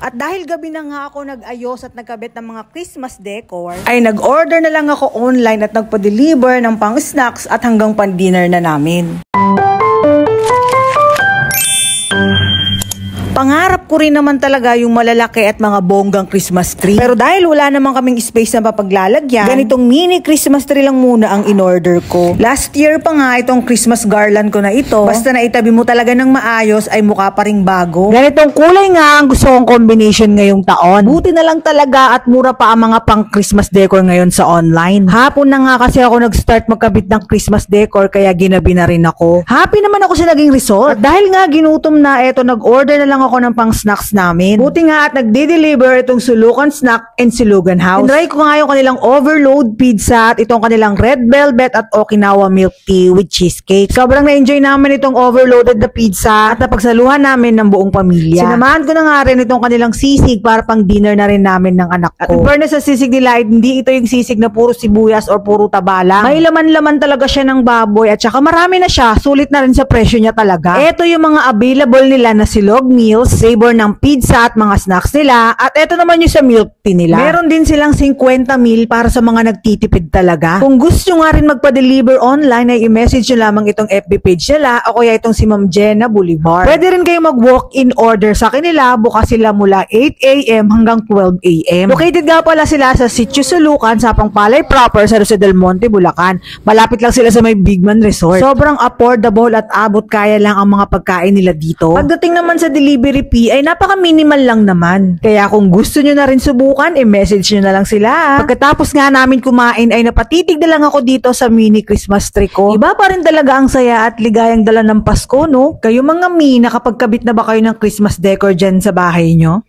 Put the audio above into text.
At dahil gabi na nga ako nag-ayos at nagkabit ng mga Christmas decor, ay nag-order na lang ako online at nagpa-deliver ng pang-snacks at hanggang pan-dinner na namin. Pangarap ko rin naman talaga yung malalaki at mga bonggang Christmas tree. Pero dahil wala naman kaming space na papaglalagyan, ganitong mini Christmas tree lang muna ang in-order ko. Last year pa nga itong Christmas garland ko na ito. Basta na itabi mo talaga ng maayos ay mukha pa ring bago. Ganitong kulay nga ang gusto kong combination ngayong taon. Buti na lang talaga at mura pa ang mga pang Christmas decor ngayon sa online. Hapon na nga kasi ako nag-start magkabit ng Christmas decor kaya ginabi na rin ako. Happy naman ako sa naging result. At dahil nga ginutom na, eto nag-order na lang ako ng pang snacks namin. Buti nga at nagde-deliver itong Sulukan Snack and Sulugan House. Tinry ko nga yung kanilang overload pizza at itong kanilang red velvet at Okinawa milk tea with cheesecake. Sobrang na-enjoy namin itong overloaded na pizza at napagsaluhan namin ng buong pamilya. Sinamahan ko na nga rin itong kanilang sisig para pang dinner na rin namin ng anak ko. At in fairness sa sisig nila, hindi ito yung sisig na puro sibuyas or puro taba lang. May laman-laman talaga siya ng baboy at saka marami na siya. Sulit na rin sa presyo niya talaga. Ito yung mga available nila na silog meals, flavor ng pizza at mga snacks nila. At eto naman yung sa milk tea nila. Meron din silang 50 mil para sa mga nagtitipid talaga. Kung gusto nga rin magpa-deliver online ay i-message nyo lamang itong FB page nila o kaya itong si Ma'am Jenna Bolivar. Pwede rin kayo mag-walk-in order sa kanila. Bukas sila mula 8 AM hanggang 12 AM. Located nga pala sila sa Sitio Sulukan sa Pangpalay proper sa Rosa del Monte, Bulacan. Malapit lang sila sa may Bigman Resort. Sobrang affordable at abot kaya lang ang mga pagkain nila dito. Pagdating naman sa delivery fee ay napaka-minimal lang naman. Kaya kung gusto nyo na rin subukan, i-message nyo na lang sila. Pagkatapos nga namin kumain ay napatitig na lang ako dito sa mini Christmas tree ko. Iba pa rin talaga ang saya at ligayang dala ng Pasko, no? Kayo mga mi, nakapagkabit na ba kayo ng Christmas decor dyan sa bahay nyo?